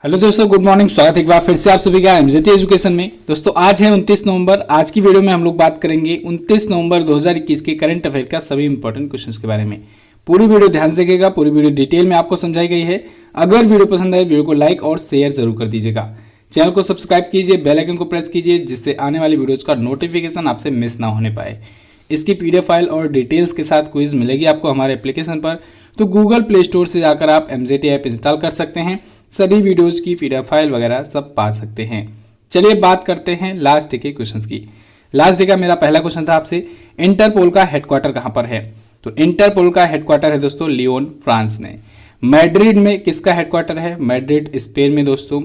Hello दोस्तों, good morning. स्वागत है एक बार फिर से आप सभी का एमजेटी एजुकेशन में। दोस्तों आज है 29 नवंबर। आज की वीडियो में हम लोग बात करेंगे 29 नवंबर 2021 के करंट अफेयर का सभी इंपॉर्टेंट क्वेश्चंस के बारे में। पूरी वीडियो ध्यान से देखिएगा, पूरी वीडियो डिटेल में आपको समझाई गई है। अगर वीडियो पसंद आए वीडियो को लाइक और शेयर जरूर कर दीजिएगा। चैनल को सब्सक्राइब कीजिए, बेल आइकन को प्रेस कीजिए, जिससे आने वाली वीडियोज का नोटिफिकेशन आपसे मिस ना होने पाए। इसकी पीडीएफ फाइल और डिटेल्स के साथ क्विज मिलेगी आपको हमारे एप्लीकेशन पर। तो गूगल प्ले स्टोर से जाकर आप एमजेटी ऐप इंस्टॉल कर सकते हैं, सभी वीडियोज की पीडीएफ फाइल वगैरह सब पा सकते हैं। चलिए बात करते हैं लास्ट डे के क्वेश्चंस की। लास्ट डे का मेरा पहला क्वेश्चन था आपसे, इंटरपोल का हेडक्वार्टर कहाँ पर है? तो इंटरपोल का हेडक्वार्टर है दोस्तों लियोन, फ्रांस में। मैड्रिड में किसका हेडक्वार्टर है? मैड्रिड स्पेन में दोस्तों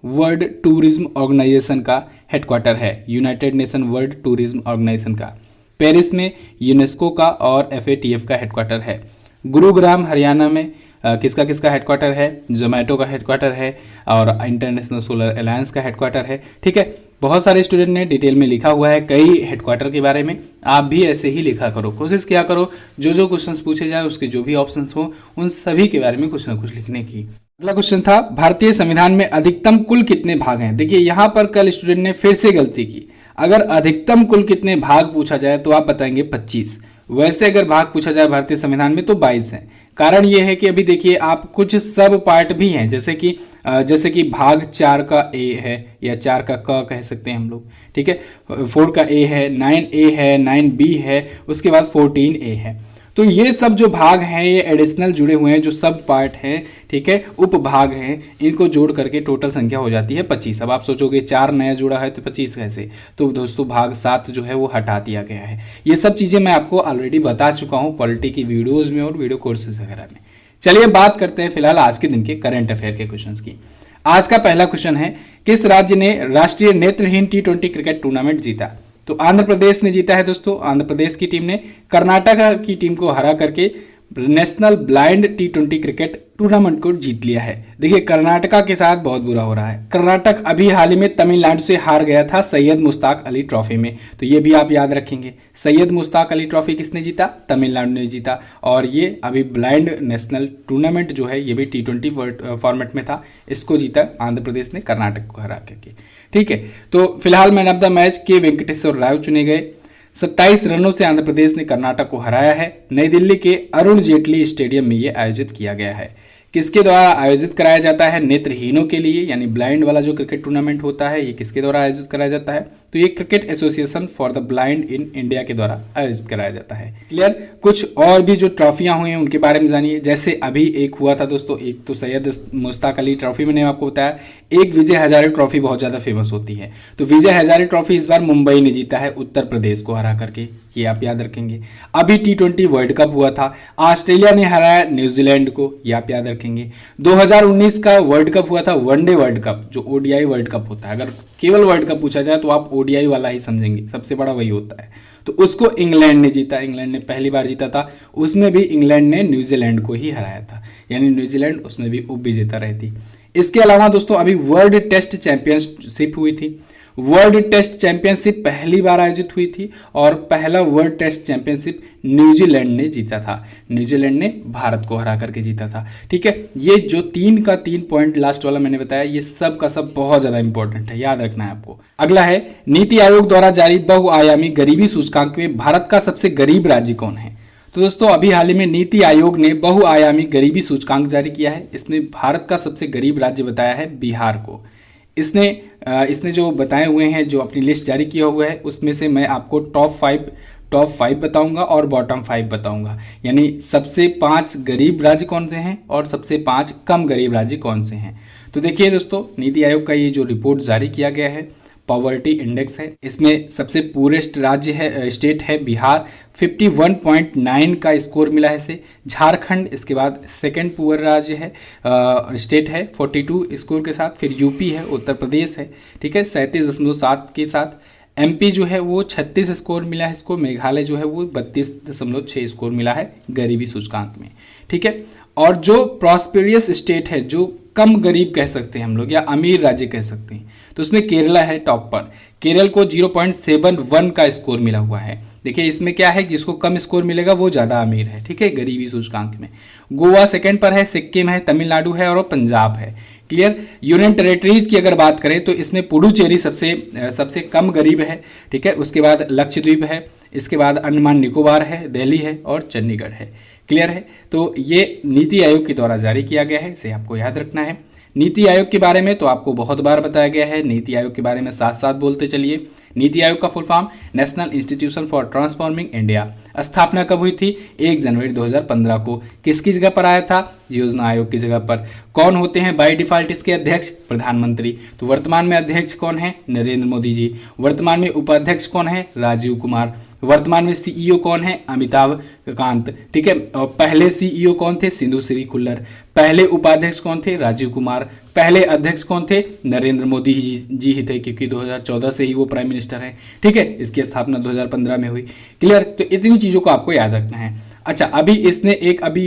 वर्ल्ड टूरिज्म ऑर्गेनाइजेशन का हेडक्वार्टर है, united nation world tourism organisation का। पेरिस में यूनेस्को का और एफएटीएफ का हेडक्वार्टर है। गुरुग्राम हरियाणा में किसका किसका हेडक्वार्टर है? जोमेटो का हेडक्वार्टर है और इंटरनेशनल सोलर अलायंस का हेडक्वार्टर है। ठीक है, बहुत सारे स्टूडेंट ने डिटेल में लिखा हुआ है कई हेडक्वार्टर के बारे में। आप भी ऐसे ही लिखा करो, कोशिश किया करो जो जो क्वेश्चंस पूछे जाए उसके जो भी ऑप्शंस हो उन सभी के बारे में कुछ ना कुछ लिखने की। अगला क्वेश्चन था, भारतीय संविधान में अधिकतम कुल कितने भाग हैं? देखिए यहाँ पर कल स्टूडेंट ने फिर से गलती की। अगर अधिकतम कुल कितने भाग पूछा जाए तो आप बताएंगे 25। वैसे अगर भाग पूछा जाए भारतीय संविधान में तो 22 है। कारण ये है कि अभी देखिए आप कुछ सब पार्ट भी हैं, जैसे कि भाग 4 का ए है या 4 का क कह सकते हैं हम लोग। ठीक है, 4 का ए है, 9A है, 9B है, उसके बाद 14A है। तो ये सब जो भाग हैं ये एडिशनल जुड़े हुए हैं, जो सब पार्ट हैं, ठीक है, उपभाग हैं, इनको जोड़ करके टोटल संख्या हो जाती है 25। अब आप सोचोगे 4 नया जुड़ा है तो 25 कैसे? तो दोस्तों भाग 7 जो है वो हटा दिया गया है। ये सब चीज़ें मैं आपको ऑलरेडी बता चुका हूँ पॉलिटी की वीडियोज़ में और वीडियो कोर्सेज वगैरह में। चलिए बात करते हैं फिलहाल आज के दिन के करंट अफेयर के क्वेश्चन की। आज का पहला क्वेश्चन है, किस राज्य ने राष्ट्रीय नेत्रहीन T20 क्रिकेट टूर्नामेंट जीता? तो आंध्र प्रदेश ने जीता है दोस्तों। आंध्र प्रदेश की टीम ने कर्नाटक की टीम को हरा करके national blind T20 cricket tournament को जीत लिया है। देखिए कर्नाटका के साथ बहुत बुरा हो रहा है। कर्नाटक अभी हाल ही में तमिलनाडु से हार गया था सैयद मुश्ताक अली ट्रॉफी में, तो ये भी आप याद रखेंगे। सैयद मुश्ताक अली ट्रॉफी किसने जीता? तमिलनाडु ने जीता। और ये अभी ब्लाइंड नेशनल टूर्नामेंट जो है ये भी T20 फॉर्मेट में था, इसको जीता आंध्र प्रदेश ने कर्नाटक को हरा करके। ठीक है, तो फिलहाल मैन ऑफ द मैच के वेंकटेश्वर राव चुने गए। 27 रनों से आंध्र प्रदेश ने कर्नाटक को हराया है। नई दिल्ली के अरुण जेटली स्टेडियम में ये आयोजित किया गया है। किसके द्वारा आयोजित कराया जाता है? नेत्रहीनों के लिए, यानी ब्लाइंड वाला जो क्रिकेट टूर्नामेंट होता है ये किसके द्वारा आयोजित कराया जाता है? तो ये cricket association for the blind in India के द्वारा आयोजित कराया जाता है। क्लियर? कुछ और भी जो ट्रॉफियां हुई हैं उनके बारे में जानिए। जैसे अभी एक हुआ था दोस्तों, एक तो सैयद मुश्ताक अली ट्रॉफी मैंने आपको बताया, एक विजय हजारे ट्रॉफी बहुत ज़्यादा फेमस होती है। तो विजय हजारे ट्रॉफी इस बार मुंबई ने जीता है उत्तर प्रदेश को हरा करके, ये आप याद रखेंगे। अभी T20 वर्ल्ड कप हुआ था, ऑस्ट्रेलिया ने हराया न्यूजीलैंड को, ये आप याद रखेंगे। 2019 का वर्ल्ड कप हुआ था, वनडे वर्ल्ड कप, जो ODI वर्ल्ड कप होता है। अगर केवल वर्ल्ड कप पूछा जाए तो आप ODI वाला ही समझेंगे, सबसे बड़ा वही होता है। तो उसको इंग्लैंड ने जीता, इंग्लैंड ने पहली बार जीता था। उसमें भी इंग्लैंड ने न्यूजीलैंड को ही हराया था, यानी न्यूजीलैंड उसमें भी उप विजेता रही थी। इसके अलावा दोस्तों अभी वर्ल्ड टेस्ट चैंपियनशिप हुई थी। वर्ल्ड टेस्ट चैंपियनशिप पहली बार आयोजित हुई थी और पहला वर्ल्ड टेस्ट चैंपियनशिप न्यूजीलैंड ने जीता था। न्यूजीलैंड ने भारत को हरा करके जीता था। ठीक है, ये जो 3 का 3 पॉइंट लास्ट वाला मैंने बताया, ये सब का सब बहुत ज़्यादा इंपॉर्टेंट है, याद रखना है आपको। अगला है, नीति आयोग द्वारा जारी बहुआयामी गरीबी सूचकांक में भारत का सबसे गरीब राज्य कौन है? तो दोस्तों अभी हाल ही में नीति आयोग ने बहुआयामी गरीबी सूचकांक जारी किया है। इसमें भारत का सबसे गरीब राज्य बताया है बिहार को। इसने जो बताए हुए हैं, जो अपनी लिस्ट जारी किया हुआ है, उसमें से मैं आपको टॉप फाइव बताऊंगा और बॉटम 5 बताऊंगा, यानी सबसे 5 गरीब राज्य कौन से हैं और सबसे 5 कम गरीब राज्य कौन से हैं। तो देखिए दोस्तों, नीति आयोग का ये जो रिपोर्ट जारी किया गया है, पॉवर्टी इंडेक्स है, इसमें सबसे पूरेस्ट राज्य है, स्टेट है बिहार, 51.9 का स्कोर मिला है इसे। झारखंड इसके बाद सेकंड पुअर राज्य है, स्टेट है 42 स्कोर के साथ। फिर यूपी है, उत्तर प्रदेश है, ठीक है, 37.7 के साथ। MP जो है वो 36 स्कोर मिला है इसको। मेघालय जो है वो 32.6 स्कोर मिला है गरीबी सूचकांक में। ठीक है, और जो प्रॉस्पेरियस स्टेट है, जो कम गरीब कह सकते हैं हम लोग या अमीर राज्य कह सकते हैं, तो उसमें केरला है टॉप पर। केरल को 0.71 का स्कोर मिला हुआ है। देखिए इसमें क्या है, जिसको कम स्कोर मिलेगा वो ज़्यादा अमीर है। ठीक है, गरीबी सूचकांक में। गोवा सेकंड पर है, सिक्किम है, तमिलनाडु है और पंजाब है। क्लियर। यूनियन टेरेटरीज की अगर बात करें तो इसमें पुडुचेरी सबसे कम गरीब है, ठीक है। उसके बाद लक्षद्वीप है, इसके बाद अंडमान निकोबार है, दिल्ली है और चंडीगढ़ है। क्लियर है। तो ये नीति आयोग के द्वारा जारी किया गया है, इसे आपको याद रखना है। नीति आयोग के बारे में तो आपको बहुत बार बताया गया है, नीति आयोग के बारे में साथ साथ बोलते चलिए। नीति आयोग का full form national institution for transforming India. स्थापना कब हुई थी? 1 जनवरी 2015 को। किसकी जगह पर आया था? योजना आयोग की जगह पर। कौन होते हैं बाय डिफॉल्ट इसके अध्यक्ष? प्रधानमंत्री। तो वर्तमान में अध्यक्ष कौन है? नरेंद्र मोदी जी। वर्तमान में उपाध्यक्ष कौन है? राजीव कुमार। वर्तमान में सीईओ कौन है? अमिताभ कांत, ठीक है। और पहले सीईओ कौन थे? सिंधु श्री खुल्लर। पहले उपाध्यक्ष कौन थे? राजीव कुमार। पहले अध्यक्ष कौन थे? नरेंद्र मोदी जी ही थे, क्योंकि 2014 से ही वो प्राइम मिनिस्टर हैं, ठीक है। इसकी स्थापना 2015 में हुई। क्लियर। तो इतनी चीजों को आपको याद रखना है। अच्छा, अभी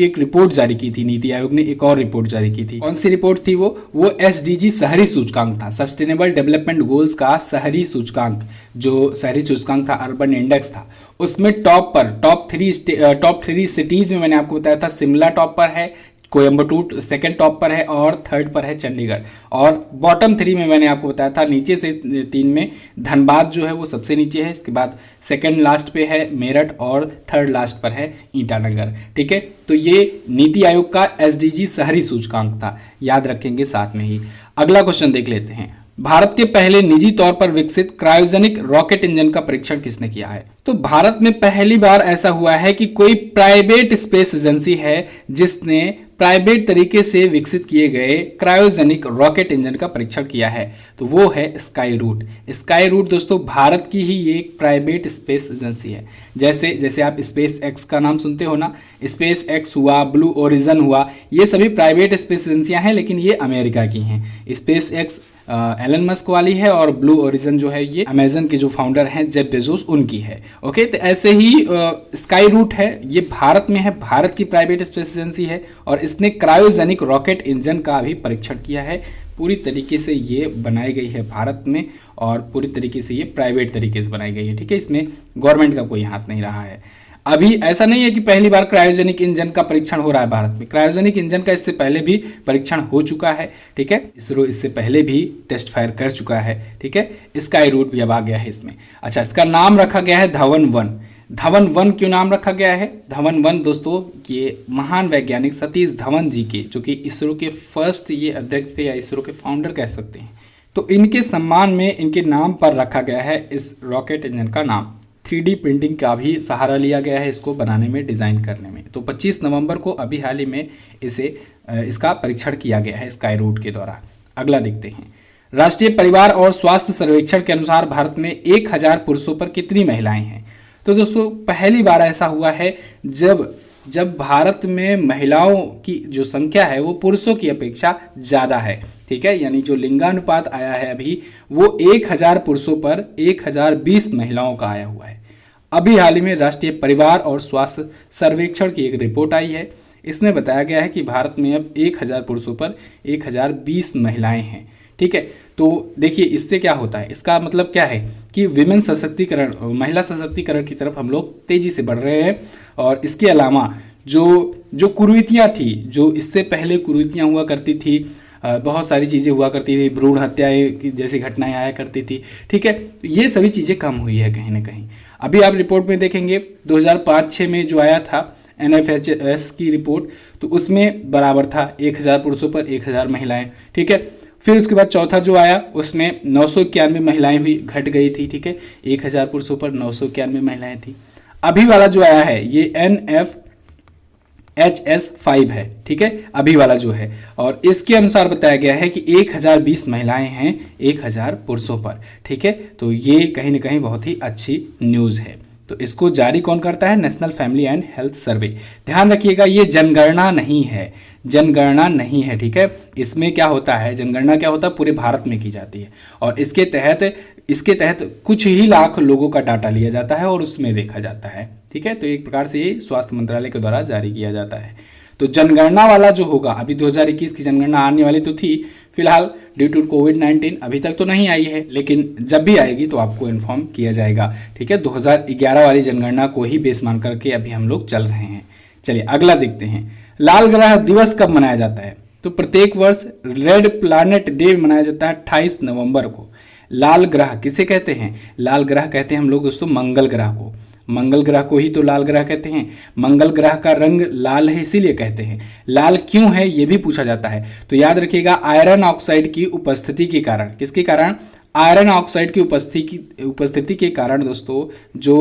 एक रिपोर्ट जारी की थी, नीति आयोग ने एक और रिपोर्ट जारी की थी। कौन सी रिपोर्ट थी वो एसडीजी शहरी सूचकांक था, सस्टेनेबल डेवलपमेंट गोल्स का शहरी सूचकांक, जो शहरी सूचकांक था, अर्बन इंडेक्स था। उसमें टॉप थ्री सिटीज में मैंने आपको बताया था, शिमला टॉप पर है, कोयम्बटूर सेकंड टॉप पर है और थर्ड पर है चंडीगढ़। और बॉटम 3 में मैंने आपको बताया था, नीचे से 3 में धनबाद जो है वो सबसे नीचे है, इसके बाद सेकंड लास्ट पे है मेरठ और थर्ड लास्ट पर है ईटानगर, ठीक है। तो ये नीति आयोग का एसडीजी शहरी सूचकांक था, याद रखेंगे साथ में ही। अगला क्वेश्चन देख लेते हैं। भारत के पहले निजी तौर पर विकसित क्रायोजेनिक रॉकेट इंजन का परीक्षण किसने किया है? तो भारत में पहली बार ऐसा हुआ है कि कोई प्राइवेट स्पेस एजेंसी है जिसने प्राइवेट तरीके से विकसित किए गए क्रायोजेनिक रॉकेट इंजन का परीक्षण किया है, तो वो है स्काई रूट। स्काई रूट दोस्तों भारत की ही एक प्राइवेट स्पेस एजेंसी है। जैसे आप स्पेस एक्स का नाम सुनते हो ना, स्पेस एक्स हुआ, ब्लू ओरिजन हुआ, ये सभी प्राइवेट स्पेस एजेंसियां हैं, लेकिन ये अमेरिका की हैं। स्पेस एक्स एलन मस्क वाली है और ब्लू ओरिजन जो है ये अमेजन के जो फाउंडर हैं जेफ बेजोस उनकी है। ओके, तो ऐसे ही स्काई रूट है, ये भारत में है, भारत की प्राइवेट स्पेस एजेंसी है और इसने क्रायोजेनिक रॉकेट इंजन का भी परीक्षण किया है। पूरी तरीके से ये बनाई गई है भारत में और पूरी तरीके से ये प्राइवेट तरीके से बनाई गई है, ठीक है। इसमें गवर्नमेंट का कोई हाथ नहीं रहा है। अभी ऐसा नहीं है कि पहली बार क्रायोजेनिक इंजन का परीक्षण हो रहा है भारत में, क्रायोजेनिक इंजन का इससे पहले भी परीक्षण हो चुका है, ठीक है। इसरो इससे पहले भी टेस्ट फायर कर चुका है, ठीक है। स्काई रूट भी अब आ गया है इसमें। अच्छा, इसका नाम रखा गया है धवन 1। धवन 1 क्यों नाम रखा गया है? धवन 1 दोस्तों ये महान वैज्ञानिक सतीश धवन जी के, जो कि इसरो के फर्स्ट ये अध्यक्ष थे या इसरो के फाउंडर कह सकते हैं, तो इनके सम्मान में इनके नाम पर रखा गया है इस रॉकेट इंजन का नाम। 3D प्रिंटिंग का भी सहारा लिया गया है इसको बनाने में, डिज़ाइन करने में। तो 25 नवंबर को अभी हाल ही में इसका परीक्षण किया गया है स्काई रूट के द्वारा। अगला देखते हैं। राष्ट्रीय परिवार और स्वास्थ्य सर्वेक्षण के अनुसार भारत में 1000 पुरुषों पर कितनी महिलाएं हैं? तो दोस्तों पहली बार ऐसा हुआ है जब भारत में महिलाओं की जो संख्या है वो पुरुषों की अपेक्षा ज़्यादा है, ठीक है। यानी जो लिंगानुपात आया है अभी वो 1000 पुरुषों पर 1020 महिलाओं का आया हुआ है। अभी हाल ही में राष्ट्रीय परिवार और स्वास्थ्य सर्वेक्षण की एक रिपोर्ट आई है, इसमें बताया गया है कि भारत में अब 1000 पुरुषों पर 1020 महिलाएं हैं, ठीक है। तो देखिए इससे क्या होता है, इसका मतलब क्या है कि विमेन सशक्तिकरण, महिला सशक्तिकरण की तरफ हम लोग तेजी से बढ़ रहे हैं। और इसके अलावा जो कुरीतियाँ थी, जो इससे पहले कुरीतियाँ हुआ करती थी, बहुत सारी चीज़ें हुआ करती थी, भ्रूण हत्याएं जैसी घटनाएं आया करती थी, ठीक है। तो ये सभी चीज़ें कम हुई है कहीं ना कहीं। अभी आप रिपोर्ट में देखेंगे 2005-6 में जो आया था NFHS की रिपोर्ट, तो उसमें बराबर था 1000 पुरुषों पर 1000 महिलाएं, ठीक है। फिर उसके बाद चौथा जो आया उसमें 991 महिलाएं हुई, घट गई थी, ठीक है। 1000 पुरुषों पर 991 महिलाएं थी। अभी वाला जो आया है ये NFHS5 है, ठीक है, अभी वाला जो है। और इसके अनुसार बताया गया है कि 1020 महिलाएं हैं 1000 पुरुषों पर, ठीक है। तो ये कहीं ना कहीं बहुत ही अच्छी न्यूज़ है। तो इसको जारी कौन करता है? National family and health survey. ध्यान रखिएगा ये जनगणना नहीं है, जनगणना नहीं है, ठीक है। इसमें क्या होता है, जनगणना क्या होता है, पूरे भारत में की जाती है और इसके तहत कुछ ही लाख लोगों का डाटा लिया जाता है और उसमें देखा जाता है, ठीक है। तो एक प्रकार से ये स्वास्थ्य मंत्रालय के द्वारा जारी किया जाता है। तो जनगणना वाला जो होगा, अभी 2021 की जनगणना आने वाली तो थी, फिलहाल ड्यू टू कोविड-19 अभी तक तो नहीं आई है, लेकिन जब भी आएगी तो आपको इन्फॉर्म किया जाएगा, ठीक है। 2011 वाली जनगणना को ही बेस मान करके अभी हम लोग चल रहे हैं। चलिए अगला देखते हैं। लाल ग्रह दिवस कब मनाया जाता है? तो प्रत्येक वर्ष रेड प्लैनेट डे मनाया जाता है 28 नवंबर को। लाल ग्रह किसे कहते हैं? लाल ग्रह कहते हैं हम लोग दोस्तों मंगल ग्रह को। मंगल ग्रह को ही तो लाल ग्रह कहते हैं। मंगल ग्रह का रंग लाल है इसीलिए कहते हैं। लाल क्यों है ये भी पूछा जाता है। तो याद रखिएगा आयरन ऑक्साइड की उपस्थिति के कारण। किसके कारण? आयरन ऑक्साइड की उपस्थिति के कारण दोस्तों जो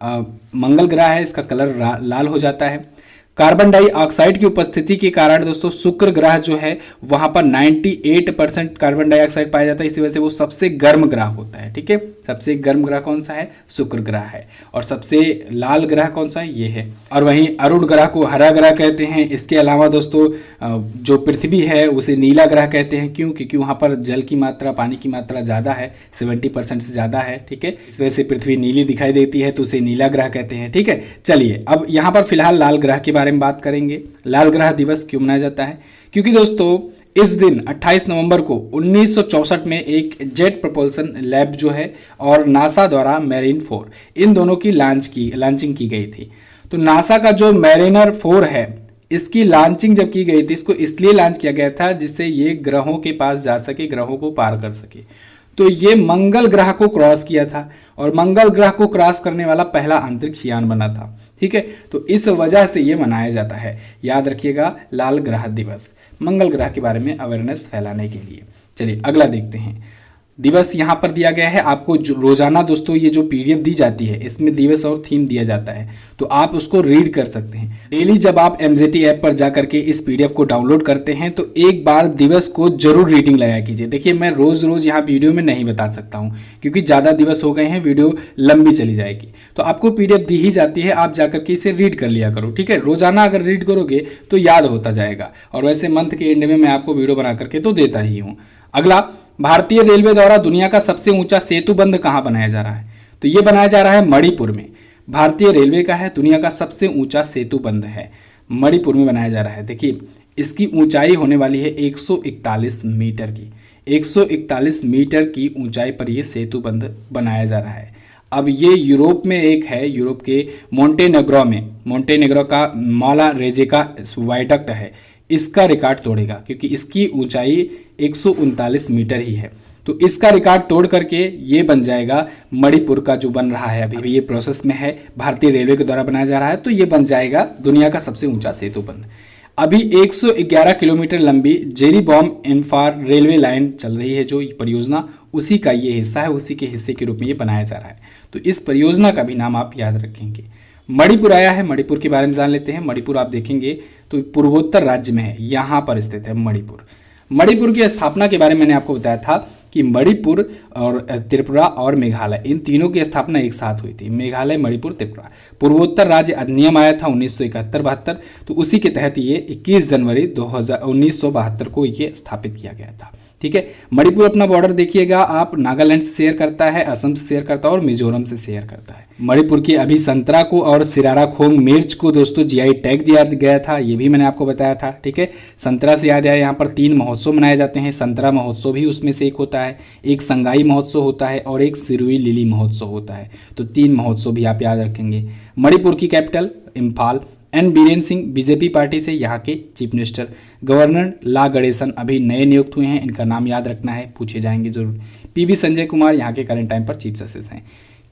मंगल ग्रह है इसका कलर लाल हो जाता है। कार्बन डाइऑक्साइड की उपस्थिति के कारण दोस्तों शुक्र ग्रह जो है वहां पर 98% कार्बन डाइऑक्साइड पाया जाता है, इसी वजह से वो सबसे गर्म ग्रह होता है। ठीक है, सबसे गर्म ग्रह कौन सा है? शुक्र ग्रह है। और सबसे लाल ग्रह कौन सा है? ये है। और वहीं अरुण ग्रह को हरा ग्रह कहते हैं। इसके अलावा दोस्तों जो पृथ्वी है उसे नीला ग्रह कहते हैं। क्यों? क्योंकि वहां पर जल की मात्रा, पानी की मात्रा ज़्यादा है, 70% से ज़्यादा है। ठीक है, इस वजह से पृथ्वी नीली दिखाई देती है, तो उसे नीला ग्रह कहते हैं। ठीक है, चलिए अब यहाँ पर फिलहाल लाल ग्रह के बारे में बात करेंगे। लाल ग्रह दिवस क्यों मनाया जाता है? क्योंकि दोस्तों इस दिन 28 नवंबर को 1964 में एक जेट प्रपोल्सन लैब जो है और नासा द्वारा मैरिन 4 इन दोनों की लॉन्चिंग की गई थी। तो नासा का जो मैरिनर 4 है इसकी लॉन्चिंग जब की गई थी, इसको इसलिए लॉन्च किया गया था जिससे ये ग्रहों के पास जा सके, ग्रहों को पार कर सके। तो ये मंगल ग्रह को क्रॉस किया था और मंगल ग्रह को क्रॉस करने वाला पहला अंतरिक्ष यान बना था। ठीक है, तो इस वजह से ये मनाया जाता है। याद रखिएगा लाल ग्रह दिवस, मंगल ग्रह के बारे में अवेयरनेस फैलाने के लिए। चलिए अगला देखते हैं। दिवस यहाँ पर दिया गया है आपको रोजाना दोस्तों ये जो पीडीएफ दी जाती है इसमें दिवस और थीम दिया जाता है, तो आप उसको रीड कर सकते हैं डेली। जब आप एमजेटी ऐप पर जाकर के इस पीडीएफ को डाउनलोड करते हैं तो एक बार दिवस को जरूर रीडिंग लगाया कीजिए। देखिए मैं रोज रोज यहाँ वीडियो में नहीं बता सकता हूँ क्योंकि ज़्यादा दिवस हो गए हैं, वीडियो लंबी चली जाएगी। तो आपको पीडीएफ दी ही जाती है, आप जाकर के इसे रीड कर लिया करो। ठीक है, रोजाना अगर रीड करोगे तो याद होता जाएगा। और वैसे मंथ के एंड में मैं आपको वीडियो बना करके तो देता ही हूँ। अगला, भारतीय रेलवे द्वारा दुनिया का सबसे ऊंचा सेतु बंध कहां बनाया जा रहा है? तो ये बनाया जा रहा है मणिपुर में। भारतीय रेलवे का है, दुनिया का सबसे ऊंचा सेतु बंध है, मणिपुर में बनाया जा रहा है। देखिए इसकी ऊंचाई होने वाली है 141 मीटर की। 141 मीटर की ऊंचाई पर यह सेतु बंध बनाया जा रहा है। अब ये यूरोप में एक है, यूरोप के मोंटेनेग्रो का मौला रेजेका वाइडक्ट है, इसका रिकॉर्ड तोड़ेगा क्योंकि इसकी ऊंचाई 139 मीटर ही है। तो इसका रिकॉर्ड तोड़ करके ये बन जाएगा मणिपुर का जो बन रहा है, अभी ये प्रोसेस में है, भारतीय रेलवे के द्वारा बनाया जा रहा है, तो ये बन जाएगा दुनिया का सबसे ऊंचा सेतु बंध। अभी 111 किलोमीटर लंबी जेरीबॉम इन्फार रेलवे लाइन चल रही है, जो परियोजना उसी का ये हिस्सा है, उसी के हिस्से के रूप में ये बनाया जा रहा है। तो इस परियोजना का भी नाम आप याद रखेंगे। मणिपुर आया है, मणिपुर के बारे में जान लेते हैं। मणिपुर आप देखेंगे तो पूर्वोत्तर राज्य में है, यहाँ पर स्थित है मणिपुर। मणिपुर की स्थापना के बारे में मैंने आपको बताया था कि मणिपुर और त्रिपुरा और मेघालय इन तीनों की स्थापना एक साथ हुई थी। मेघालय, मणिपुर, त्रिपुरा। पूर्वोत्तर राज्य अधिनियम आया था 1971-72, तो उसी के तहत ये 21 जनवरी 1972 को ये स्थापित किया गया था। ठीक है, मणिपुर अपना बॉर्डर देखिएगा आप, नागालैंड से शेयर करता है, असम से शेयर करता है और मिजोरम से शेयर करता है। मणिपुर की अभी संतरा को और सिरारा खोंग मिर्च को दोस्तों जीआई टैग दिया गया था, ये भी मैंने आपको बताया था। ठीक है, संतरा से याद आया, यहाँ पर 3 महोत्सव मनाए जाते हैं। संतरा महोत्सव भी उसमें से एक होता है, एक संगाई महोत्सव होता है और एक सिरुई लिली महोत्सव होता है। तो 3 महोत्सव भी आप याद रखेंगे। मणिपुर की capital Imphal. N Biren Singh BJP party से यहाँ के chief minister. Governor La Ganesan अभी नए नियुक्त हुए हैं, इनका नाम याद रखना है, पूछे जाएंगे जरूर। पीवी संजय कुमार यहाँ के करंट टाइम पर चीफ जस्टिस हैं।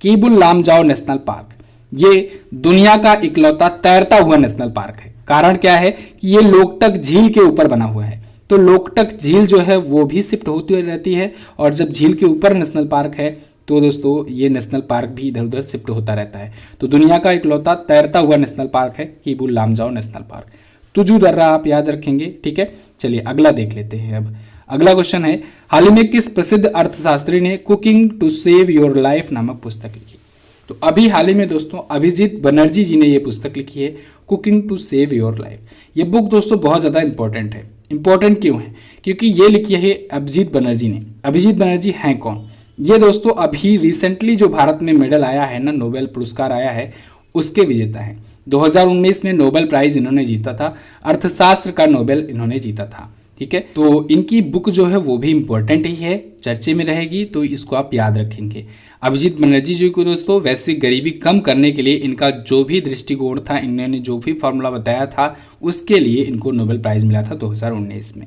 केबुल लामजाओ नेशनल पार्क, ये दुनिया का इकलौता तैरता हुआ नेशनल पार्क है। कारण क्या है कि ये लोकटक झील के ऊपर बना हुआ है। तो लोकटक झील जो है वो भी शिफ्ट होती रहती है, और जब झील के ऊपर नेशनल पार्क है तो दोस्तों ये नेशनल पार्क भी इधर उधर शिफ्ट होता रहता है। तो दुनिया का इकलौता तैरता हुआ नेशनल पार्क है केबुल लामजाओ नेशनल पार्क। तुजू दर्रा आप याद रखेंगे। ठीक है, चलिए अगला देख लेते हैं। अब अगला क्वेश्चन है, हाल ही में किस प्रसिद्ध अर्थशास्त्री ने cooking to save your life नामक पुस्तक लिखी? तो अभी हाल ही में दोस्तों अभिजीत बनर्जी जी ने ये पुस्तक लिखी है, cooking to save your life. ये बुक दोस्तों बहुत ज़्यादा इंपॉर्टेंट है। इंपॉर्टेंट क्यों है? क्योंकि ये लिखी है अभिजीत बनर्जी ने। अभिजीत बनर्जी हैं कौन? ये दोस्तों अभी रिसेंटली जो भारत में मेडल आया है ना, नोबेल पुरस्कार आया है, उसके विजेता हैं। 2019 में नोबेल प्राइज इन्होंने जीता था, अर्थशास्त्र का नोबेल इन्होंने जीता था। ठीक है। तो इनकी बुक जो है वो भी इंपॉर्टेंट ही है, चर्चे में रहेगी, तो इसको आप याद रखेंगे। अभिजीत बनर्जी जी को दोस्तों वैश्विक गरीबी कम करने के लिए इनका जो भी दृष्टिकोण था, इन्होंने जो भी फॉर्मूला बताया था, उसके लिए इनको नोबेल प्राइज़ मिला था 2019 में।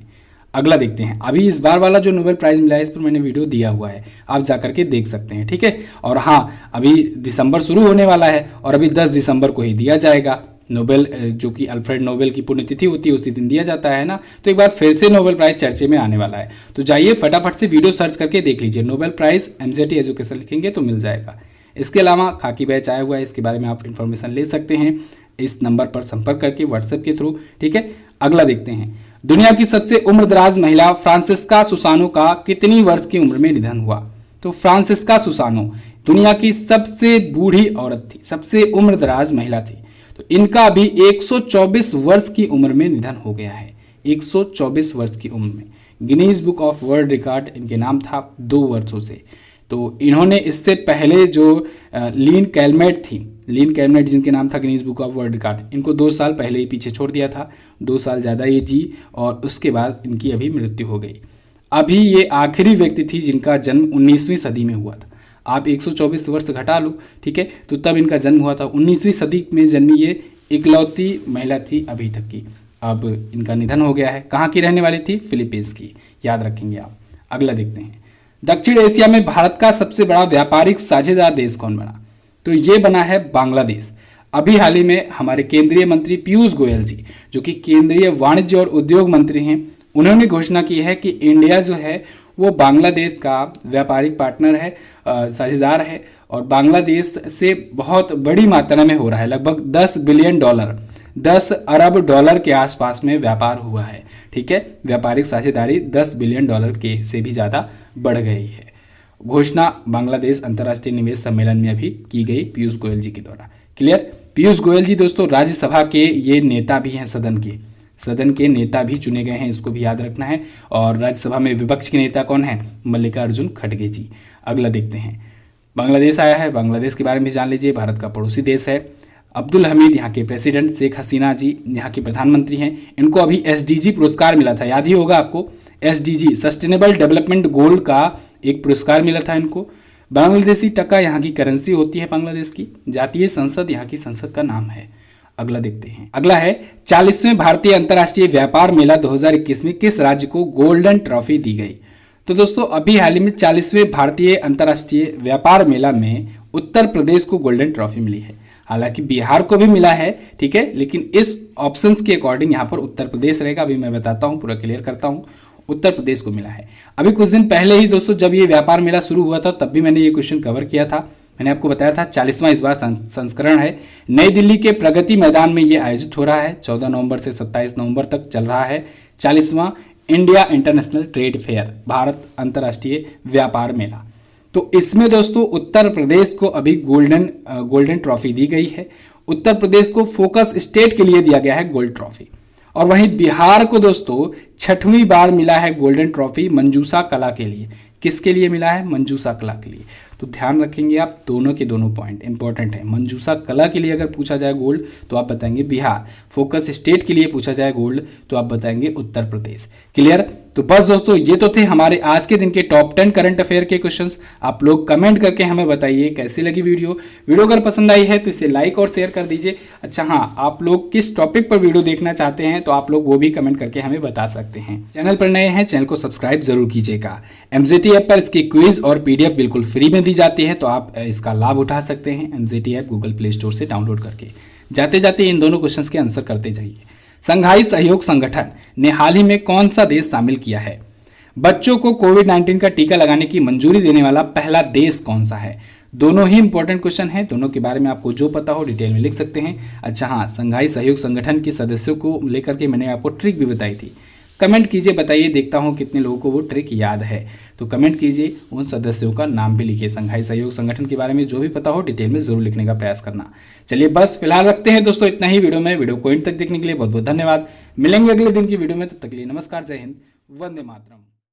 अगला देखते हैं। अभी इस बार वाला जो नोबेल प्राइज़ मिला है इस पर मैंने वीडियो दिया हुआ है, आप जा करके देख सकते हैं, ठीक है। और हाँ, अभी दिसंबर शुरू होने वाला है और अभी 10 दिसंबर को ही दिया जाएगा नोबेल, जो कि अल्फ्रेड नोबेल की पुण्यतिथि होती है उसी दिन दिया जाता है ना। तो एक बार फिर से नोबेल प्राइज़ चर्चे में आने वाला है, तो जाइए फटाफट से वीडियो सर्च करके देख लीजिए। नोबेल प्राइज़ एमजेटी एजुकेशन लिखेंगे तो मिल जाएगा। इसके अलावा खाकी बैच आया हुआ है, इसके बारे में आप इन्फॉर्मेशन ले सकते हैं इस नंबर पर संपर्क करके व्हाट्सएप के थ्रू, ठीक है। अगला देखते हैं। दुनिया की सबसे उम्रदराज महिला फ्रांसिस्का सुसानो का कितनी वर्ष की उम्र में निधन हुआ? तो फ्रांसिस्का सुसानो दुनिया की सबसे बूढ़ी औरत थी, सबसे उम्रदराज महिला थी। तो इनका अभी 124 वर्ष की उम्र में निधन हो गया है, 124 वर्ष की उम्र में। Guinness book of world record इनके नाम था 2 वर्षों से। तो इन्होंने इससे पहले जो लीन कैलमेट थी, लीन कैलमेट जिनके नाम था Guinness book of world record, इनको 2 साल पहले ही पीछे छोड़ दिया था, 2 साल ज़्यादा ये जी और उसके बाद इनकी अभी मृत्यु हो गई। अभी ये आखिरी व्यक्ति थी जिनका जन्म 19वीं सदी में हुआ था। आप 124 वर्ष घटा लो, ठीक है, तो तब इनका जन्म हुआ था। 19वीं सदी में जन्मी ये इकलौती महिला थी अभी तक की। अब इनका निधन हो गया है। कहाँ की रहने वाली थी? फिलीपींस की, याद रखेंगे आप। अगला देखते हैं। दक्षिण एशिया में भारत का सबसे बड़ा व्यापारिक साझेदार देश कौन बना? तो ये बना है बांग्लादेश। अभी हाल ही में हमारे केंद्रीय मंत्री पीयूष गोयल जी, जो कि केंद्रीय वाणिज्य और उद्योग मंत्री हैं, उन्होंने घोषणा की है कि इंडिया जो है वो बांग्लादेश का व्यापारिक पार्टनर है, साझेदार है, और बांग्लादेश से बहुत बड़ी मात्रा में हो रहा है। लगभग 10 बिलियन डॉलर, 10 अरब डॉलर के आसपास में व्यापार हुआ है, ठीक है। व्यापारिक साझेदारी 10 बिलियन डॉलर के से भी ज़्यादा बढ़ गई है। घोषणा बांग्लादेश अंतर्राष्ट्रीय निवेश सम्मेलन में अभी की गई पीयूष गोयल जी के द्वारा। क्लियर? पीयूष गोयल जी दोस्तों राज्यसभा के ये नेता भी हैं, सदन के नेता भी चुने गए हैं, इसको भी याद रखना है। और राज्यसभा में विपक्ष के नेता कौन है? मल्लिकार्जुन खड़गे जी। अगला देखते हैं। बांग्लादेश आया है, बांग्लादेश के बारे में भी जान लीजिए। भारत का पड़ोसी देश है। अब्दुल हमीद यहाँ के प्रेसिडेंट, शेख हसीना जी यहाँ के प्रधानमंत्री हैं। इनको अभी एसडीजी पुरस्कार मिला था, याद ही होगा आपको। एसडीजी सस्टेनेबल डेवलपमेंट गोल का एक पुरस्कार मिला था इनको। बांग्लादेशी टका यहाँ की करेंसी होती है बांग्लादेश की। जातीय संसद यहाँ की संसद का नाम है। अगला देखते हैं। अगला है 40वें भारतीय अंतर्राष्ट्रीय व्यापार मेला 2021 में किस राज्य को गोल्डन ट्रॉफी दी गई? तो दोस्तों अभी हाल ही में 40वें भारतीय अंतर्राष्ट्रीय व्यापार मेला में उत्तर प्रदेश को गोल्डन ट्रॉफी मिली है। हालांकि बिहार को भी मिला है, ठीक है, लेकिन इस ऑप्शंस के अकॉर्डिंग यहाँ पर उत्तर प्रदेश रहेगा। अभी मैं बताता हूँ, पूरा क्लियर करता हूँ। उत्तर प्रदेश को मिला है। अभी कुछ दिन पहले ही दोस्तों जब ये व्यापार मेला शुरू हुआ था तब भी मैंने ये क्वेश्चन कवर किया था। मैंने आपको बताया था 40वां इस बार संस्करण है। नई दिल्ली के प्रगति मैदान में ये आयोजित हो रहा है। 14 नवंबर से 27 नवंबर तक चल रहा है 40वां India International Trade Fair, Bharat अंतर्राष्ट्रीय व्यापार मेला। तो इसमें दोस्तों उत्तर प्रदेश को अभी गोल्डन ट्रॉफी दी गई है। उत्तर प्रदेश को फोकस स्टेट के लिए दिया गया है गोल्ड ट्रॉफी। और वहीं बिहार को दोस्तों 6वीं बार मिला है गोल्डन ट्रॉफी मंजूषा कला के लिए। किसके लिए मिला है? मंजूषा कला के लिए। तो ध्यान रखेंगे आप, दोनों के दोनों पॉइंट इंपॉर्टेंट है। मंजूषा कला के लिए अगर पूछा जाए गोल्ड तो आप बताएंगे बिहार, फोकस स्टेट के लिए पूछा जाए गोल्ड तो आप बताएंगे उत्तर प्रदेश। क्लियर? तो बस दोस्तों ये तो थे हमारे आज के दिन के टॉप 10 करंट अफेयर के क्वेश्चंस। आप लोग कमेंट करके हमें बताइए कैसी लगी वीडियो। अगर पसंद आई है तो इसे लाइक और शेयर कर दीजिए। अच्छा हाँ, आप लोग किस टॉपिक पर वीडियो देखना चाहते हैं तो आप लोग वो भी कमेंट करके हमें बता सकते हैं। चैनल पर नए हैं, चैनल को सब्सक्राइब जरूर कीजिएगा। एमजेटी ऐप पर इसकी क्विज और पीडीएफ बिल्कुल फ्री में दी जाती है, तो आप इसका लाभ उठा सकते हैं MJT app Google play store से डाउनलोड करके। जाते जाते इन दोनों क्वेश्चंस के आंसर करते जाइए। संघाई सहयोग संगठन ने हाल ही में कौन सा देश शामिल किया है? बच्चों को कोविड-19 का टीका लगाने की मंजूरी देने वाला पहला देश कौन सा है? दोनों ही इंपॉर्टेंट क्वेश्चन हैं, दोनों के बारे में आपको जो पता हो डिटेल में लिख सकते हैं। अच्छा हाँ, संघाई सहयोग संगठन के सदस्यों को लेकर के मैंने आपको ट्रिक भी बताई थी। कमेंट कीजिए, बताइए, देखता हूँ कितने लोगों को वो ट्रिक याद है। तो कमेंट कीजिए, उन सदस्यों का नाम भी लिखिए। संघाई सहयोग संगठन के बारे में जो भी पता हो डिटेल में जरूर लिखने का प्रयास करना। चलिए बस फिलहाल रखते हैं दोस्तों इतना ही वीडियो को एंड तक देखने के लिए बहुत बहुत धन्यवाद। मिलेंगे अगले दिन की वीडियो में, तब तक के लिए नमस्कार, जय हिंद, वंदे मातरम।